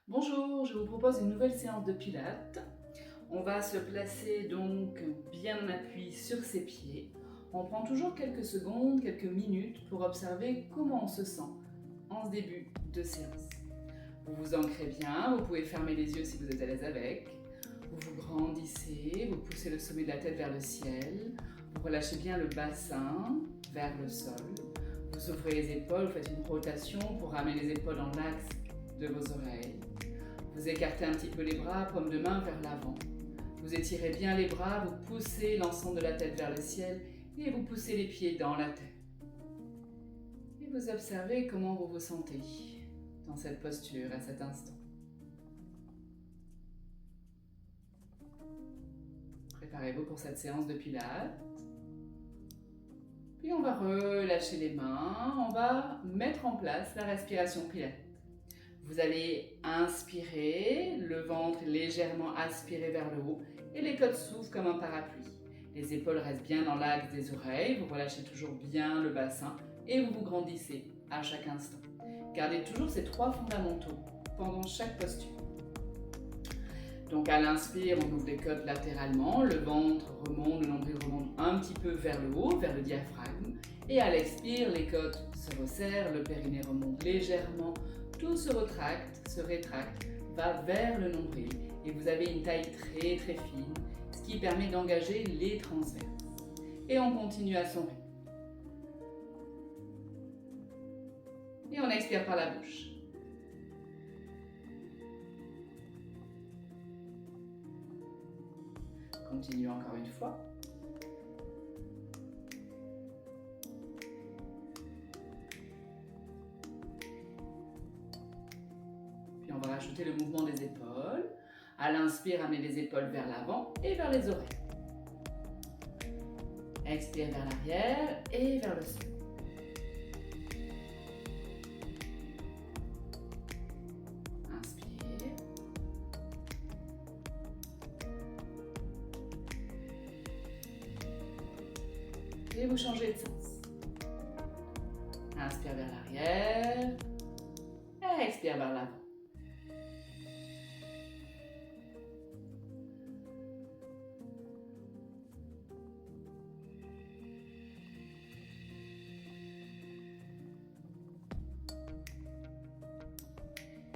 Bonjour, je vous propose une nouvelle séance de pilates. On va se placer donc bien en appui sur ses pieds. On prend toujours quelques secondes, quelques minutes pour observer comment on se sent en ce début de séance. Vous vous ancrez bien, vous pouvez fermer les yeux si vous êtes à l'aise avec. Vous vous grandissez, vous poussez le sommet de la tête vers le ciel. Vous relâchez bien le bassin vers le sol. Vous ouvrez les épaules, vous faites une rotation pour ramener les épaules dans l'axe de vos oreilles. Vous écartez un petit peu les bras, paume de main vers l'avant. Vous étirez bien les bras, vous poussez l'ensemble de la tête vers le ciel et vous poussez les pieds dans la terre. Et vous observez comment vous vous sentez dans cette posture à cet instant. Préparez-vous pour cette séance de pilates. Puis on va relâcher les mains, on va mettre en place la respiration pilates. Vous allez inspirer, le ventre légèrement aspiré vers le haut et les côtes s'ouvrent comme un parapluie. Les épaules restent bien dans l'axe des oreilles, vous relâchez toujours bien le bassin et vous vous grandissez à chaque instant. Gardez toujours ces trois fondamentaux pendant chaque posture. Donc à l'inspire, on ouvre les côtes latéralement, le ventre remonte, le nombril remonte un petit peu vers le haut, vers le diaphragme. Et à l'expire, les côtes se resserrent, le périnée remonte légèrement, tout se retracte, se rétracte, va vers le nombril. Et vous avez une taille très très fine, ce qui permet d'engager les transverses. Et on continue à son rythme. Et on expire par la bouche. Continue encore une fois. Puis on va rajouter le mouvement des épaules. À l'inspire, amenez les épaules vers l'avant et vers les oreilles. Expire vers l'arrière et vers le sol. Inspire. Et vous changez de sens. Inspire vers l'arrière. Expire vers l'avant.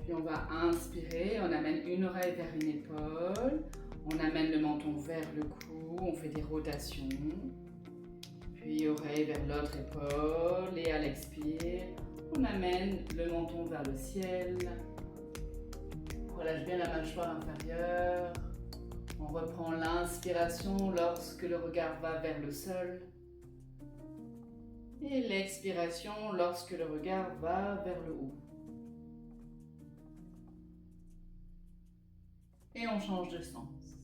Puis on va inspirer, on amène une oreille vers une épaule, on amène le menton vers le cou, on fait des rotations. Puis oreille vers l'autre épaule et à l'expire, on amène le menton vers le ciel. On relâche bien la mâchoire inférieure. On reprend l'inspiration lorsque le regard va vers le sol. Et l'expiration lorsque le regard va vers le haut. Et on change de sens.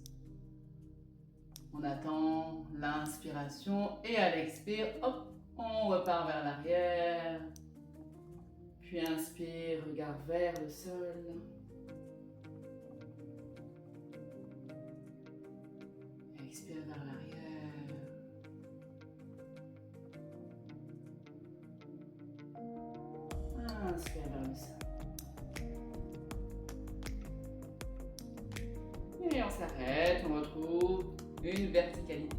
On attend l'inspiration et à l'expire, hop, on repart vers l'arrière. Puis inspire, regard vers le sol. Expire vers l'arrière. Inspire vers le sol. Et on s'arrête, on retrouve une verticalité.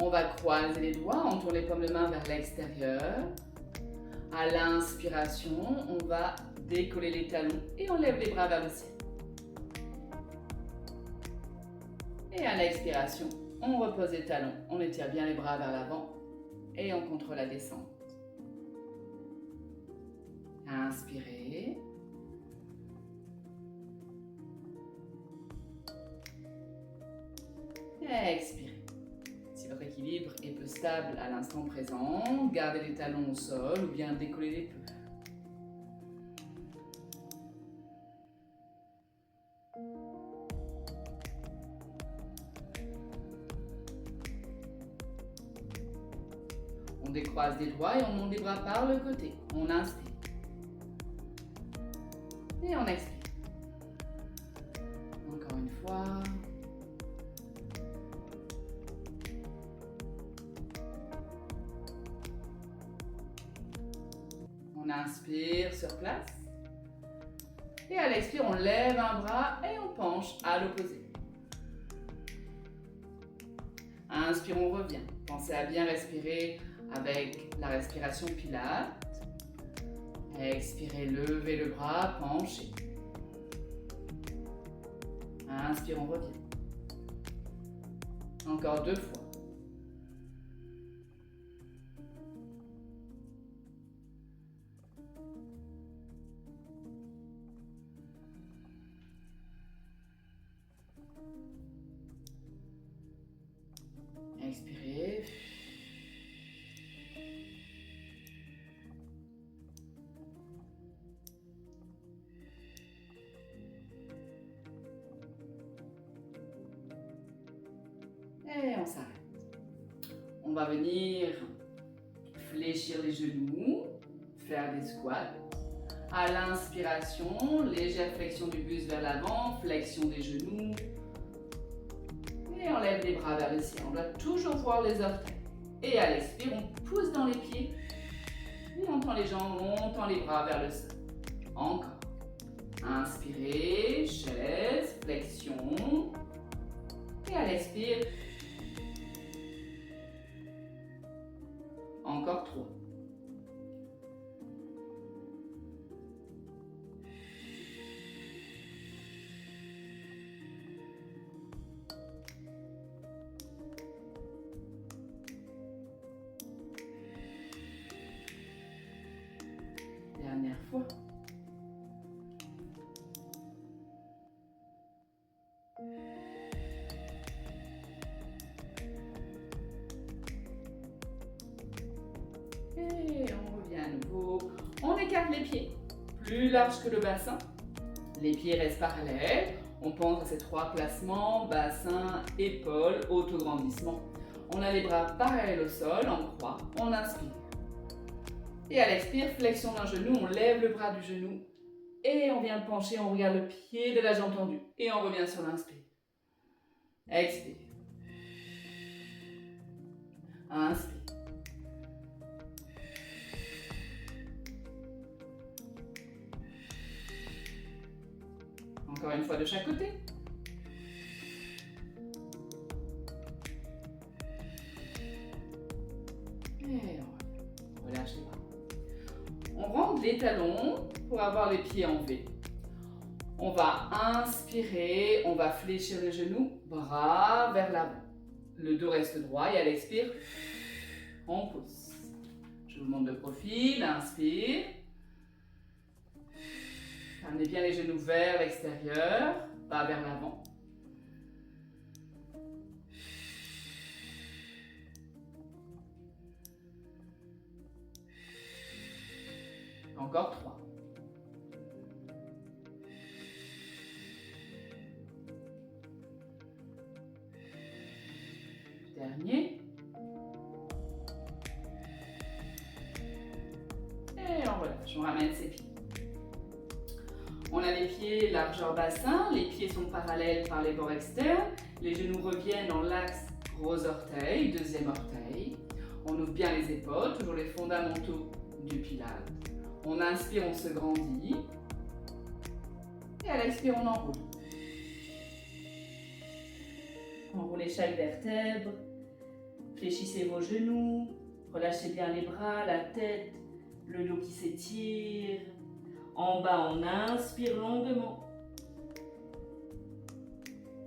On va croiser les doigts, on tourne les paumes de main vers l'extérieur. À l'inspiration, on va décoller les talons et on lève les bras vers le ciel. Et à l'expiration, on repose les talons, on étire bien les bras vers l'avant et on contrôle la descente. Inspirez. Expirez. Si votre équilibre est peu stable à l'instant présent, gardez les talons au sol ou bien décollez-les peu. On décroise les doigts et on monte les bras par le côté. On inspire. Et on expire. Encore une fois. On inspire sur place. Et à l'expire, on lève un bras et on penche à l'opposé. Inspire, on revient. Pensez à bien respirer avec la respiration Pilates. Expirez, levez le bras, penchez. Inspire, on revient. Encore 2 fois. Expirez. Et on s'arrête. On va venir fléchir les genoux, faire des squats. À l'inspiration, légère flexion du buste vers l'avant, flexion des genoux. Et on lève les bras vers le ciel. On doit toujours voir les orteils. Et à l'expire, on pousse dans les pieds. Et on tend les jambes, on tend les bras vers le sol. Encore. Inspirez, chaise, flexion. Et à l'expire, encore 3. Dernière fois. Et on revient à nouveau. On écarte les pieds, plus large que le bassin. Les pieds restent parallèles. On pense à ces 3 placements, bassin, épaules, autograndissement. On a les bras parallèles au sol, en croix. On inspire. Et à l'expire, flexion d'un genou, on lève le bras du genou. Et on vient pencher, on regarde le pied de la jambe tendue. Et on revient sur l'inspire. Expire. Inspire. Encore une fois de chaque côté. Et on relâche les bras. On rentre les talons pour avoir les pieds en V. On va inspirer, on va fléchir les genoux, bras vers l'avant. Le dos reste droit et à l'expire, on pousse. Je vous montre de profil, inspire. Amenez bien les genoux vers l'extérieur, pas vers l'avant. Encore 3. Dernier. Et on relâche, on ramène ses pieds. On a les pieds largeur bassin, les pieds sont parallèles par les bords externes, les genoux reviennent dans l'axe gros orteil, deuxième orteil. On ouvre bien les épaules, toujours les fondamentaux du Pilates. On inspire, on se grandit. Et à l'expire, on enroule. Enroulez chaque vertèbre. Fléchissez vos genoux. Relâchez bien les bras, la tête, le dos qui s'étire. En bas, on inspire longuement.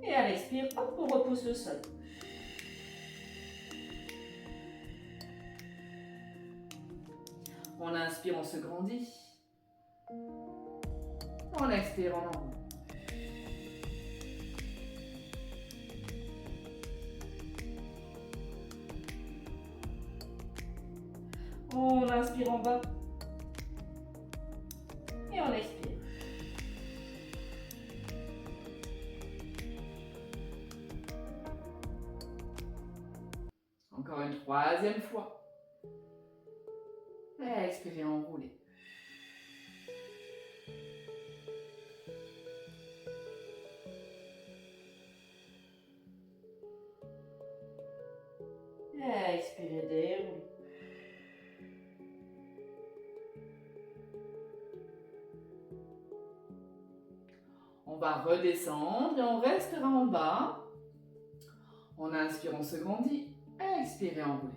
Et à l'expire, hop, on repousse le sol. On inspire, on se grandit. On expire, on enroule. On inspire en bas. Et on expire. Encore une 3e fois. Et expirez, enroulez. Et expirez, déroulez. On va redescendre et on restera en bas. On inspire, on se grandit. Expirez, enroulez.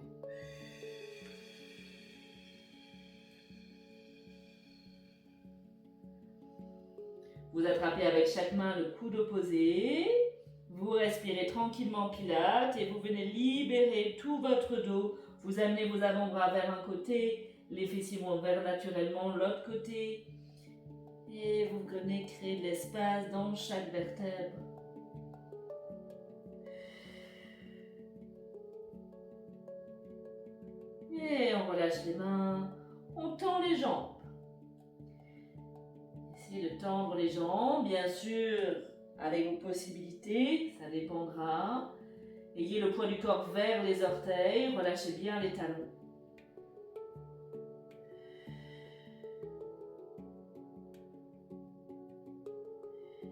Vous attrapez avec chaque main le coude opposé. Vous respirez tranquillement Pilates et vous venez libérer tout votre dos. Vous amenez vos avant-bras vers un côté, les fessiers vont vers naturellement l'autre côté. Et vous venez créer de l'espace dans chaque vertèbre. Et on relâche les mains, on tend les jambes. Essayez de tendre les jambes, bien sûr, avec vos possibilités, ça dépendra. Ayez le poids du corps vers les orteils, relâchez bien les talons.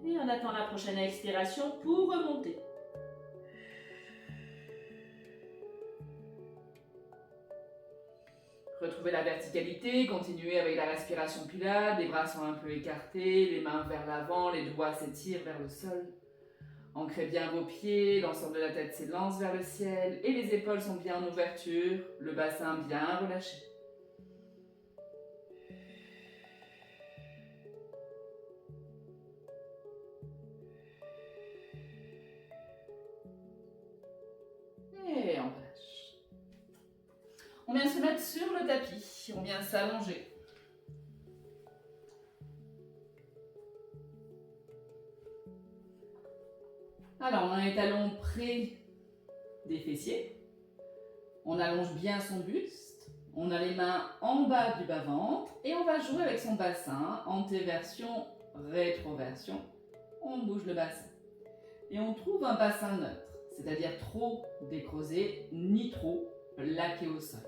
Et on attend la prochaine expiration pour remonter. Retrouvez la verticalité, continuez avec la respiration Pilates, les bras sont un peu écartés, les mains vers l'avant, les doigts s'étirent vers le sol. Ancrez bien vos pieds, l'ensemble de la tête s'élance vers le ciel et les épaules sont bien en ouverture, le bassin bien relâché. Et on relâche. On vient se mettre sur le tapis, on vient s'allonger. Alors, on a les talons près des fessiers. On allonge bien son buste. On a les mains en bas du bas-ventre. Et on va jouer avec son bassin, antéversion, rétroversion. On bouge le bassin. Et on trouve un bassin neutre, c'est-à-dire trop décrosé, ni trop plaqué au sol.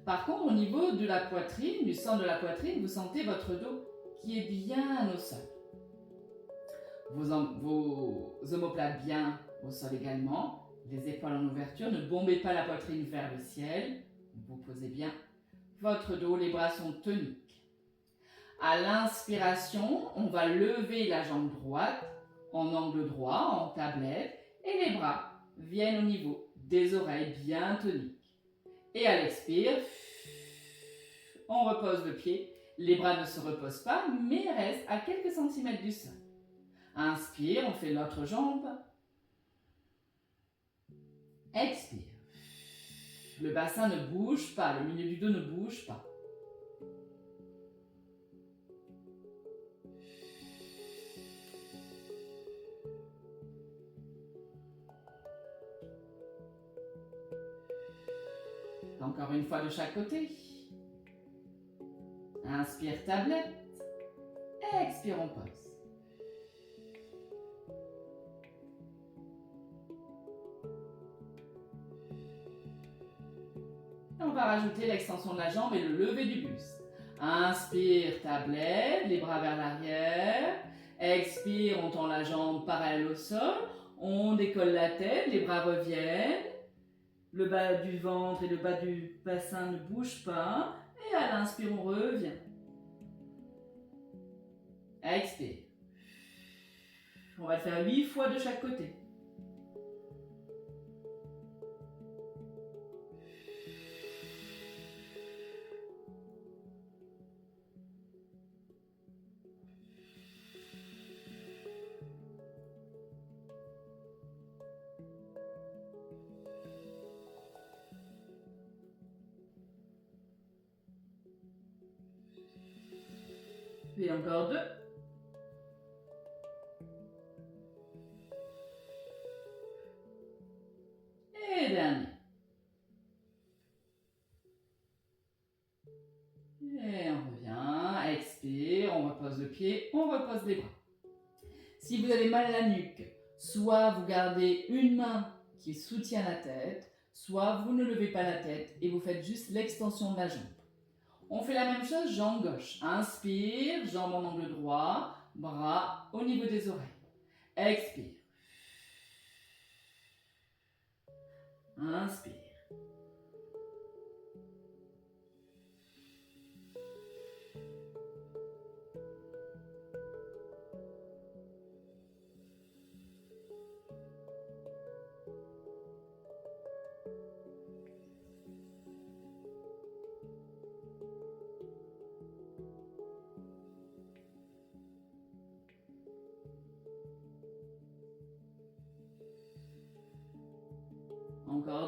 Par contre, au niveau de la poitrine, du centre de la poitrine, vous sentez votre dos qui est bien au sol. Vos omoplates bien au sol également, les épaules en ouverture, ne bombez pas la poitrine vers le ciel, vous posez bien votre dos, les bras sont toniques. À l'inspiration, on va lever la jambe droite en angle droit, en tablette, et les bras viennent au niveau des oreilles bien toniques. Et à l'expire, on repose le pied, les bras ne se reposent pas, mais restent à quelques centimètres du sol. Inspire, on fait l'autre jambe. Expire. Le bassin ne bouge pas, le milieu du dos ne bouge pas. Encore une fois de chaque côté. Inspire, tablette. Expire, on pose. On va rajouter l'extension de la jambe et le lever du buste. Inspire, tablette, les bras vers l'arrière. Expire, on tend la jambe parallèle au sol. On décolle la tête, les bras reviennent. Le bas du ventre et le bas du bassin ne bougent pas. Et à l'inspire, on revient. Expire. On va le faire 8 fois de chaque côté. Et encore 2. Et dernier. Et on revient, expire, on repose le pied, on repose les bras. Si vous avez mal à la nuque, soit vous gardez une main qui soutient la tête, soit vous ne levez pas la tête et vous faites juste l'extension de la jambe. On fait la même chose, jambe gauche. Inspire, jambe en angle droit, bras au niveau des oreilles. Expire. Inspire.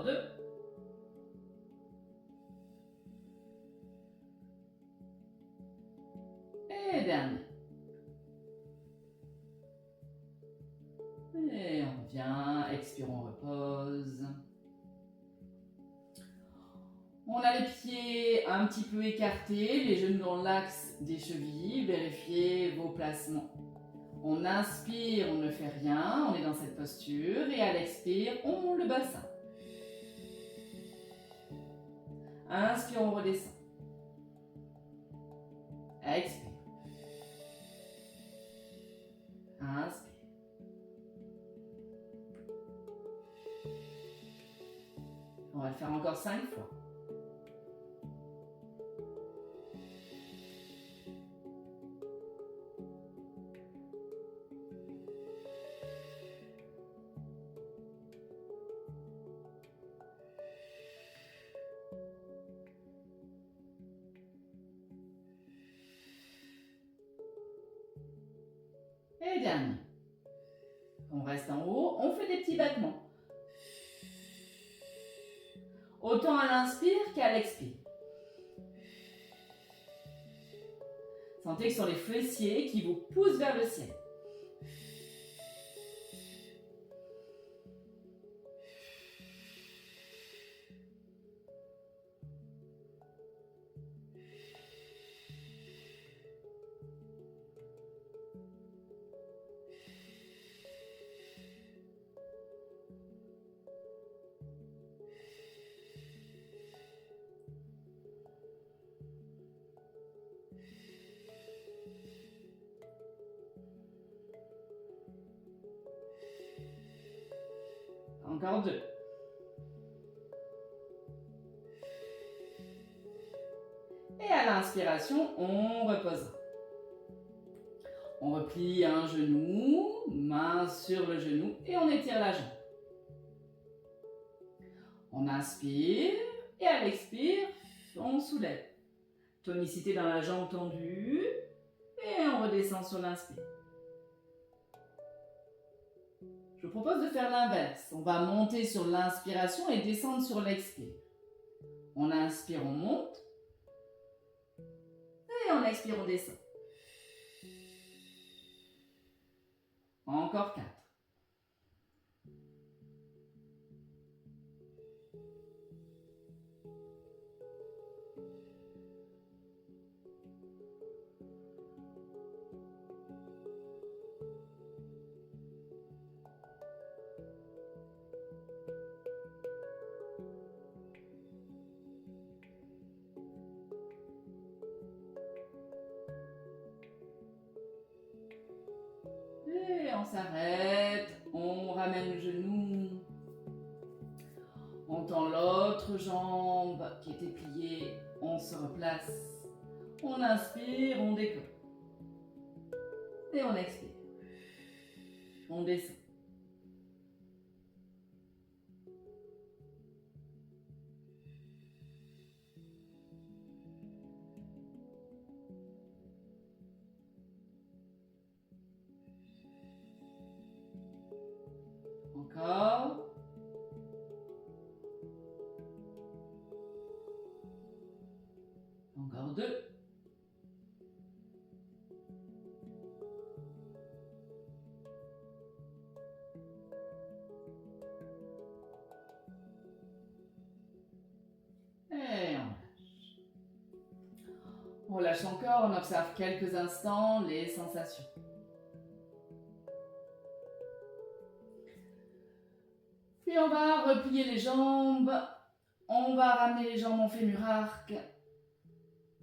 Encore 2. Et dernier. Et on revient, expire, on repose. On a les pieds un petit peu écartés, les genoux dans l'axe des chevilles. Vérifiez vos placements. On inspire, on ne fait rien, on est dans cette posture. Et à l'expire, on monte le bassin. Inspire, on redescend. Expire. Inspire. On va le faire encore 5 fois. Et dernier. On reste en haut, on fait des petits battements. Autant à l'inspire qu'à l'expire. Sentez que ce sont les fessiers qui vous poussent vers le ciel. Encore 2. Et à l'inspiration, on repose. On replie un genou, main sur le genou et on étire la jambe. On inspire et à l'expire, on soulève. Tonicité dans la jambe tendue et on redescend sur l'inspire. Je vous propose de faire l'inverse. On va monter sur l'inspiration et descendre sur l'expire. On inspire, on monte. Et on expire, on descend. Encore 4. Et on s'arrête, on ramène le genou. On tend l'autre jambe qui était pliée, on se replace. On inspire, on décolle. Et on expire. On descend. Encore. Encore 2. Et on lâche. On lâche encore, on observe quelques instants les sensations. Puis on va replier les jambes, on va ramener les jambes en fémur arc,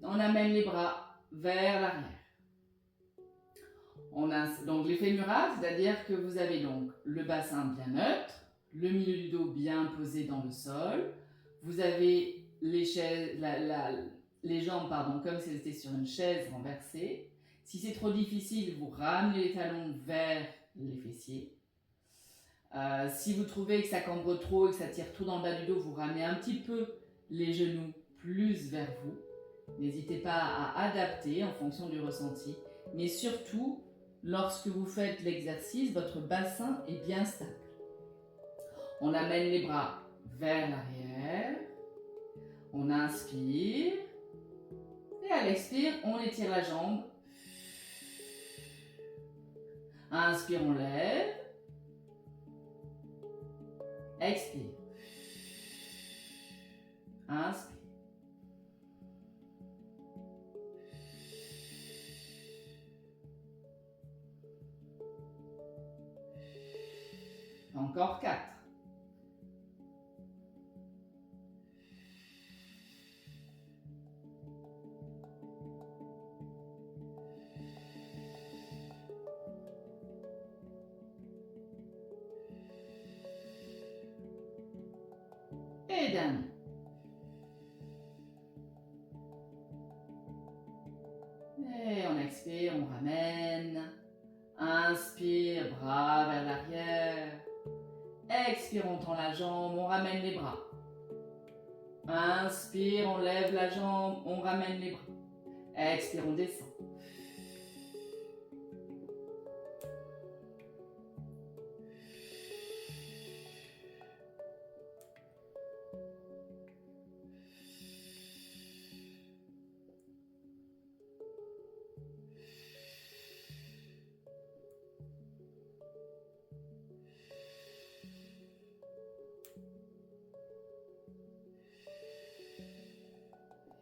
on amène les bras vers l'arrière. Donc les fémur arc, c'est-à-dire que vous avez donc le bassin bien neutre, le milieu du dos bien posé dans le sol, vous avez les jambes comme si c'était sur une chaise renversée. Si c'est trop difficile, vous ramenez les talons vers les fessiers. Si vous trouvez que ça cambre trop et que ça tire trop dans le bas du dos, vous ramenez un petit peu les genoux plus vers vous. N'hésitez pas à adapter en fonction du ressenti. Mais surtout, lorsque vous faites l'exercice, votre bassin est bien stable. On amène les bras vers l'arrière. On inspire. Et à l'expire, on étire la jambe. Inspire, on lève. Expire. Inspire. Encore 4. Et dernier. Et on expire, on ramène. Inspire, bras vers l'arrière. Expire, on tend la jambe, on ramène les bras. Inspire, on lève la jambe, on ramène les bras. Expire, on descend.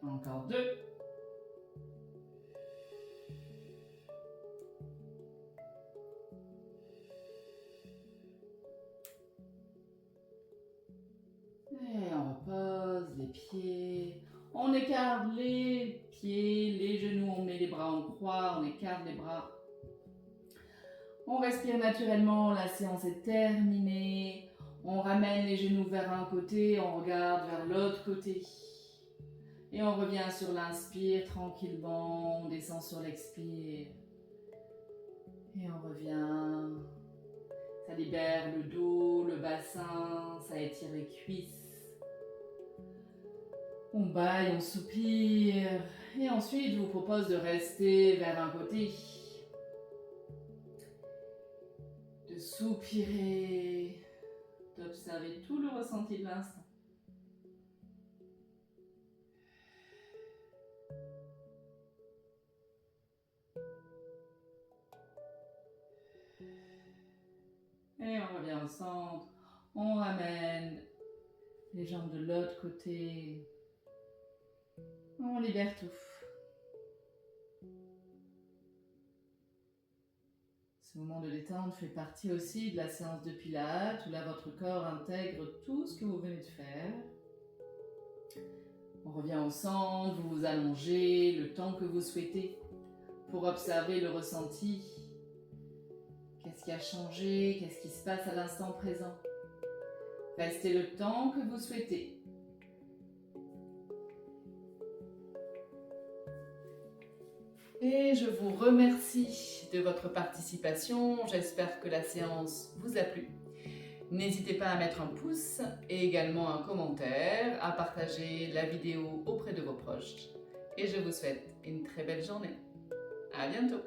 Encore 2. Et on repose les pieds. On écarte les pieds, les genoux, on met les bras en croix, on écarte les bras. On respire naturellement, la séance est terminée. On ramène les genoux vers un côté, on regarde vers l'autre côté. Et on revient sur l'inspire tranquillement, on descend sur l'expire. Et on revient. Ça libère le dos, le bassin, ça étire les cuisses. On bâille, on soupire. Et ensuite, je vous propose de rester vers un côté. De soupirer, d'observer tout le ressenti de l'instant. Et on revient au centre, on ramène les jambes de l'autre côté, on libère tout. Ce moment de détente fait partie aussi de la séance de Pilates, où là votre corps intègre tout ce que vous venez de faire. On revient au centre, vous vous allongez le temps que vous souhaitez pour observer le ressenti. Qu'est-ce qui a changé? Qu'est-ce qui se passe à l'instant présent? Restez le temps que vous souhaitez. Et je vous remercie de votre participation. J'espère que la séance vous a plu. N'hésitez pas à mettre un pouce et également un commentaire, à partager la vidéo auprès de vos proches. Et je vous souhaite une très belle journée. À bientôt!